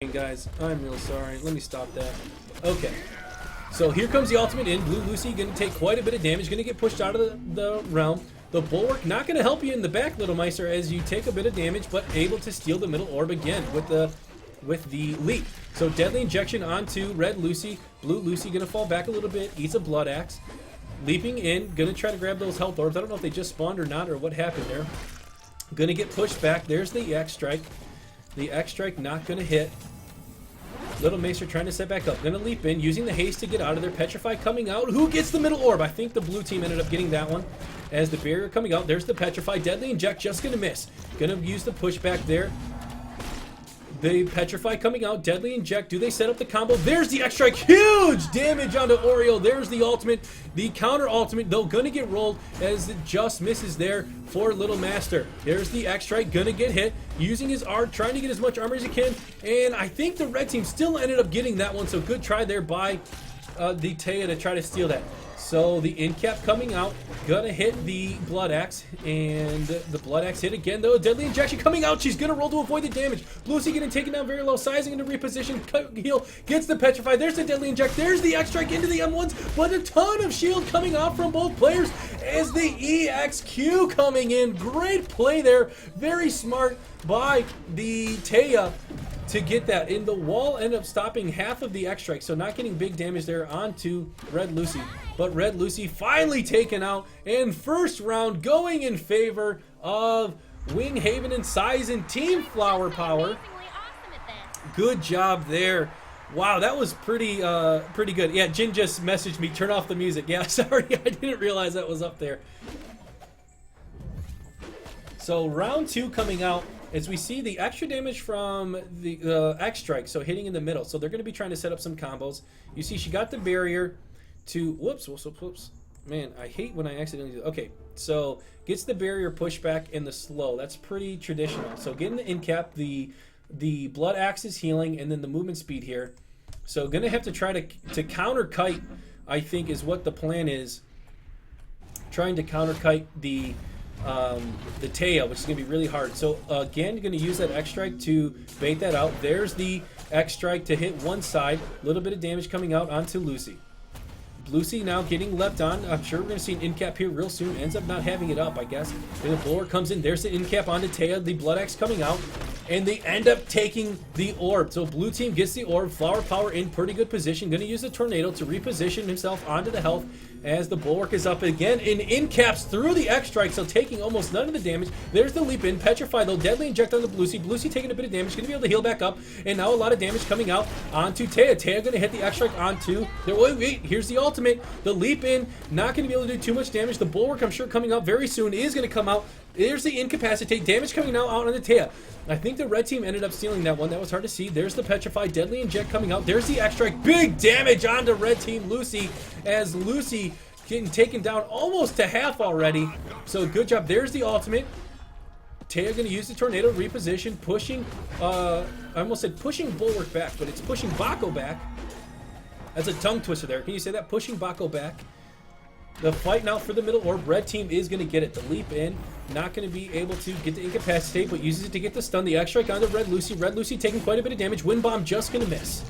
Guys, I'm real sorry. Let me stop that. Okay. So here comes the ultimate in. Blue Lucy going to take quite a bit of damage. Going to get pushed out of the realm. The Bulwark not going to help you in the back, Little Meister, as you take a bit of damage, but able to steal the middle orb again with the leap. So Deadly Injection onto Red Lucy. Blue Lucy going to fall back a little bit. Eats a Blood Axe. Leaping in. Going to try to grab those health orbs. I don't know if they just spawned or not or what happened there. Going to get pushed back. There's the X Strike. The X Strike not going to hit. Little Maester trying to set back up. Gonna leap in, using the haste to get out of there. Petrify coming out. Who gets the middle orb? I think the blue team ended up getting that one. As the barrier coming out, there's the Petrify. Deadly Inject just gonna miss. Gonna use the pushback there. The Petrify coming out. Deadly Inject. Do they set up the combo? There's the X Strike. Huge damage onto Oreo. There's the ultimate. The counter ultimate, though, gonna get rolled as it just misses there for Little Master. There's the X Strike. Gonna get hit. Using his art, trying to get as much armor as he can. And I think the red team still ended up getting that one. So good try there by the Taya to try to steal that. So the end cap coming out, gonna hit the Blood Axe, and the Blood Axe hit again though. Deadly Injection coming out, she's gonna roll to avoid the damage. Lucy getting taken down very low, sizing into reposition, heal, gets the Petrify, there's the Deadly Inject, there's the X Strike into the M1s, but a ton of shield coming out from both players as the EXQ coming in. Great play there, very smart by the Taya to get that. In the wall ended up stopping half of the X Strike, so not getting big damage there onto Red Lucy. But Red Lucy finally taken out, and first round going in favor of Wing Haven and Size and Team Flower Power. Good job there. Wow, that was pretty good. Yeah, Jin just messaged me, turn off the music. Yeah, sorry, I didn't realize that was up there. So round two coming out, as we see the extra damage from the X Strike, so hitting in the middle. So they're going to be trying to set up some combos. You see she got the barrier to, whoops. Man, I hate when I accidentally do that. Okay, so gets the barrier pushback and the slow. That's pretty traditional. So getting the in cap, the Blood Axe is healing, and then the movement speed here. So going to have to try to counter kite, I think, is what the plan is. Trying to counter kite the Taya, which is going to be really hard. So again, you're going to use that X Strike to bait that out. There's the X Strike to hit one side. A little bit of damage coming out onto Lucy. Lucy now getting leapt on. I'm sure we're going to see an in cap here real soon. Ends up not having it up, I guess. And the blower comes in. There's the in cap onto Taya. The Blood Axe coming out. And they end up taking the orb. So blue team gets the orb. Flower Power in pretty good position. Going to use the tornado to reposition himself onto the health as the Bulwark is up again. And in caps through the X Strike, so taking almost none of the damage. There's the leap in. Petrify though. Deadly Inject on the Bluesy. Bluesy taking a bit of damage. Going to be able to heal back up. And now a lot of damage coming out onto Taya. Taya going to hit the X Strike onto... Wait, here's the ultimate. The leap in. Not going to be able to do too much damage. The Bulwark, I'm sure, coming out very soon is going to come out. There's the incapacitate. Damage coming out on the Taya. I think the red team ended up stealing that one. That was hard to see. There's the Petrify. Deadly Inject coming out. There's the X Strike. Big damage onto red team Lucy as Lucy getting taken down almost to half already. So good job. There's the ultimate. Taya going to use the tornado, reposition, pushing, I almost said pushing Bulwark back, but it's pushing Bako back. That's a tongue twister there. Can you say that? Pushing Bako back. The fight now for the middle orb. Red team is going to get it. The leap in. Not going to be able to get the incapacitate, but uses it to get the stun. The X Strike onto Red Lucy. Red Lucy taking quite a bit of damage. Wind Bomb just going to miss.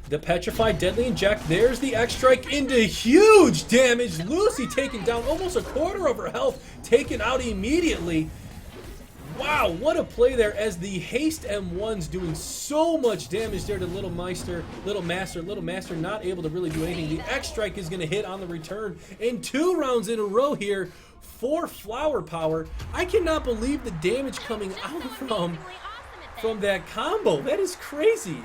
The Petrify, Deadly Inject. There's the X Strike into huge damage. Lucy taken down almost a quarter of her health. Taken out immediately. Wow, what a play there as the haste M1's doing so much damage there to Little Master not able to really do anything. The X Strike is going to hit on the return in 2 rounds in a row here for Flower Power. I cannot believe the damage coming out from that combo. That is crazy.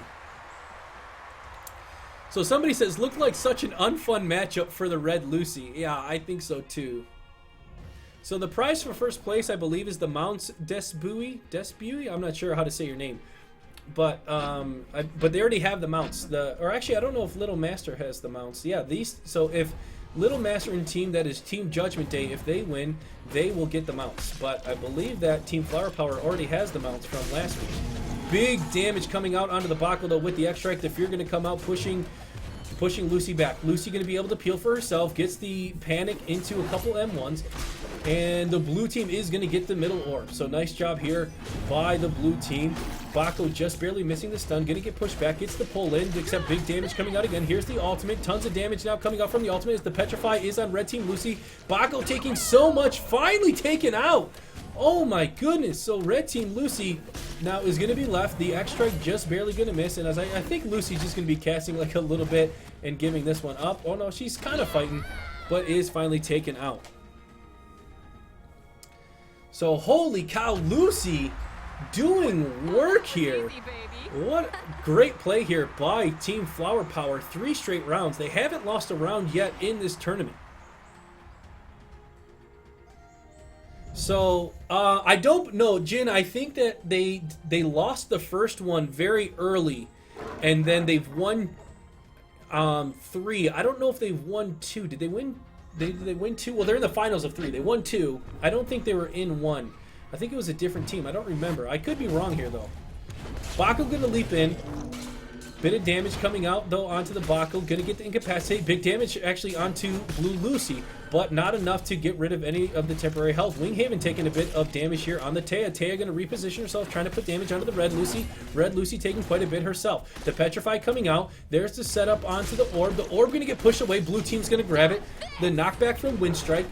So somebody says, looked like such an unfun matchup for the Red Lucy. Yeah, I think so too. So the prize for first place, I believe, is the Mounts Desbuie. I'm not sure how to say your name, but they already have the mounts. Or actually, I don't know if Little Master has the mounts. Yeah, these. So if Little Master and team that is Team Judgment Day, if they win, they will get the mounts. But I believe that Team Flower Power already has the mounts from last week. Big damage coming out onto the Bako though with the X Strike. The Fear going to come out pushing Lucy back. Lucy going to be able to peel for herself. Gets the panic into a couple M1s. And the blue team is going to get the middle orb. So nice job here by the blue team. Bako just barely missing the stun. Going to get pushed back. Gets the pull in, except big damage coming out again. Here's the ultimate. Tons of damage now coming out from the ultimate as the Petrify is on red team Lucy. Bako taking so much. Finally taken out. Oh my goodness. So red team Lucy now is going to be left. The X-Strike just barely going to miss. And as I think Lucy's just going to be casting like a little bit and giving this one up. Oh no, she's kind of fighting, but is finally taken out. So holy cow, Lucy doing work here. What great play here by Team Flower Power. 3 straight rounds. They haven't lost a round yet in this tournament. So I don't know, Jin. I think that they lost the first one very early, and then they've won 3. I don't know if they've won 2. Did they win? Did they win 2? Well, they're in the finals of 3. They won 2. I don't think they were in 1. I think it was a different team. I don't remember. I could be wrong here, though. Bako gonna leap in. Bit of damage coming out, though, onto the Bako. Gonna get the incapacitate. Big damage, actually, onto Blue Lucy, but not enough to get rid of any of the temporary health. Winghaven taking a bit of damage here on the Taya. Taya gonna reposition herself, trying to put damage onto the Red Lucy. Red Lucy taking quite a bit herself. The Petrify coming out. There's the setup onto the Orb. The Orb gonna get pushed away. Blue team's gonna grab it. The knockback from Windstrike.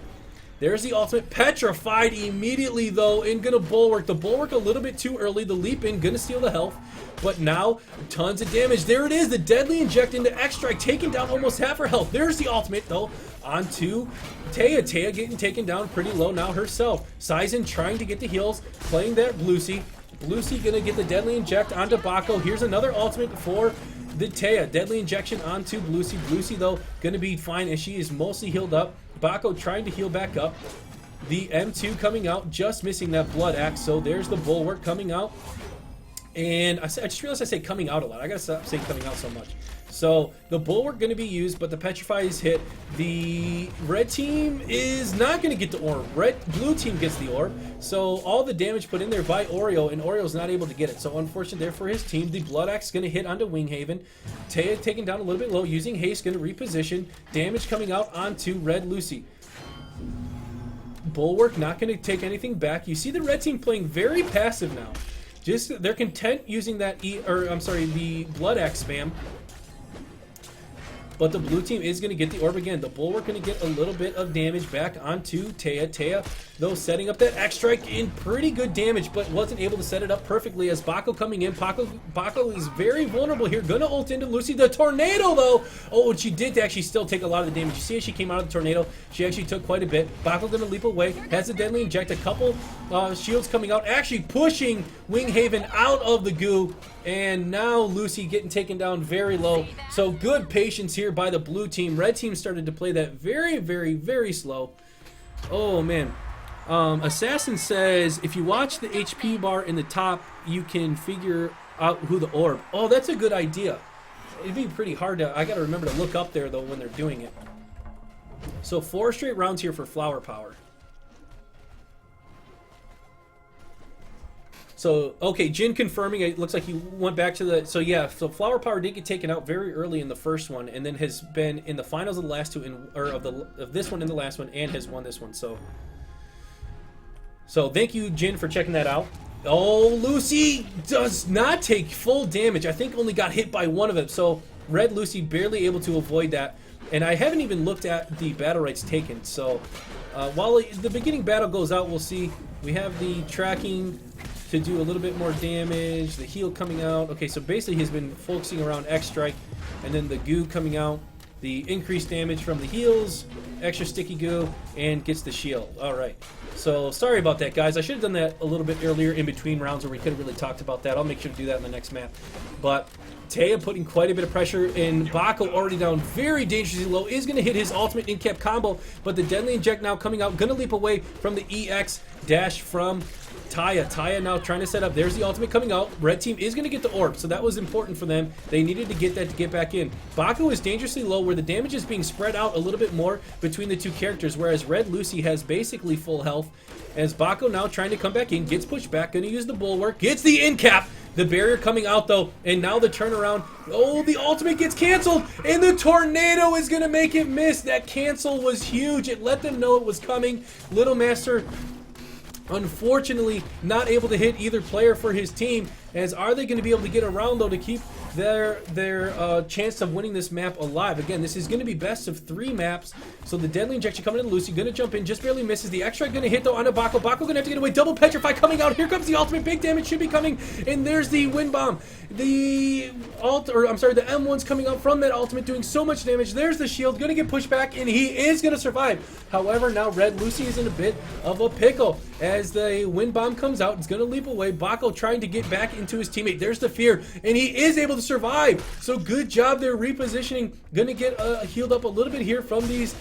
There's the ultimate. Petrified immediately, though, and gonna bulwark. The bulwark a little bit too early. The leap in, gonna steal the health. But now, tons of damage. There it is, the deadly inject into X-Strike, taking down almost half her health. There's the ultimate, though, onto Taya. Taya getting taken down pretty low now herself. Saizen trying to get the heals, playing that Lucy. Lucy gonna get the deadly inject onto Bako. Here's another ultimate for the Taya. Deadly injection onto Lucy. Lucy, though, gonna be fine as she is mostly healed up. Bako trying to heal back up. The M2 coming out, just missing that Blood Axe. So there's the bulwark coming out. And I just realized I say coming out a lot. I gotta stop saying coming out so much. So the bulwark going to be used, but the Petrify is hit. The red team is not going to get the orb. Blue team gets the orb. So all the damage put in there by Oreo, and Oreo's not able to get it. So unfortunate there for his team. The Blood Axe is going to hit onto Winghaven. Taya taken down a little bit low, using haste, going to reposition. Damage coming out onto Red Lucy. Bulwark not going to take anything back. You see the red team playing very passive now. Just they're content using that the Blood Axe spam. But the blue team is going to get the orb again. The Bulwark going to get a little bit of damage back onto Taya. Taya, though, setting up that X-Strike in pretty good damage, but wasn't able to set it up perfectly as Bako coming in. Bako is very vulnerable here. Going to ult into Lucy. The Tornado, though. Oh, and she did actually still take a lot of the damage. You see as she came out of the Tornado, she actually took quite a bit. Bako going to leap away. Has the Deadly Inject. A couple shields coming out. Actually pushing Winghaven out of the goo. And now Lucy getting taken down very low. So good patience here by the blue team. Red team started to play that very, very, very slow. Oh, man. Assassin says, if you watch the HP bar in the top, you can figure out who the orb. Oh, that's a good idea. It'd be pretty hard to... I got to remember to look up there, though, when they're doing it. So 4 straight rounds here for Flower Power. So, okay, Jin confirming, it looks like he went back to the... So, yeah, so Flower Power did get taken out very early in the first one, and then has been in the finals of the last two, of this one and the last one, and has won this one, so thank you, Jin, for checking that out. Oh, Lucy does not take full damage. I think only got hit by one of them, so Red Lucy barely able to avoid that. And I haven't even looked at the Battlerites taken, so while the beginning battle goes out, we'll see. We have the tracking to do a little bit more damage, the heal coming out. Okay, so basically he's been focusing around X-Strike, and then the goo coming out, the increased damage from the heals, extra sticky goo, and gets the shield. Alright, so sorry about that, guys. I should have done that a little bit earlier in between rounds where we could have really talked about that. I'll make sure to do that in the next map. But Taya putting quite a bit of pressure, and Bako already down very dangerously low, is going to hit his ultimate in-cap combo, but the Deadly Inject now coming out, going to leap away from the EX dash from Taya. Taya now trying to set up. There's the ultimate coming out. Red team is going to get the orb, so that was important for them. They needed to get that to get back in. Bako is dangerously low, where the damage is being spread out a little bit more between the two characters, whereas Red Lucy has basically full health. As Bako now trying to come back in, gets pushed back, going to use the Bulwark, gets the in-cap. The barrier coming out though, and now the turnaround. Oh, the ultimate gets canceled, and the tornado is gonna make it miss. That cancel was huge. It let them know it was coming. Little Master, unfortunately, not able to hit either player for his team. As are they going to be able to get around though to keep their chance of winning this map alive? Again, this is going to be best of 3 maps. So the deadly injection coming in, Lucy going to jump in, just barely misses. The extra going to hit though on a Bako. Bako going to have to get away. Double petrify coming out. Here comes the ultimate. Big damage should be coming, and there's the wind bomb. The M1's coming out from that ultimate, doing so much damage. There's the shield, going to get pushed back, and he is going to survive. However, now Red Lucy is in a bit of a pickle as the wind bomb comes out. It's going to leap away. Bako trying to get back into his teammate. There's the fear, and he is able to survive. So good job there repositioning. Going to get healed up a little bit here from these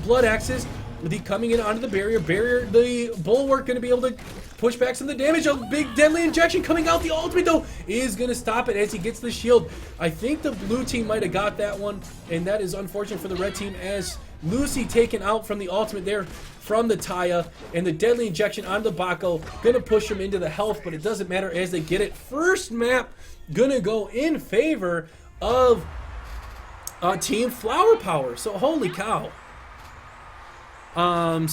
blood axes. The coming in onto the barrier. The bulwark going to be able to push back some of the damage. A big deadly injection coming out. The ultimate though is going to stop it as he gets the shield. I think the blue team might have got that one, and that is unfortunate for the red team as Lucy taken out from the ultimate there from the Taya, and the deadly injection on the Bako gonna push him into the health, but it doesn't matter as they get it. First map gonna go in favor of Team Flower Power. So holy cow. So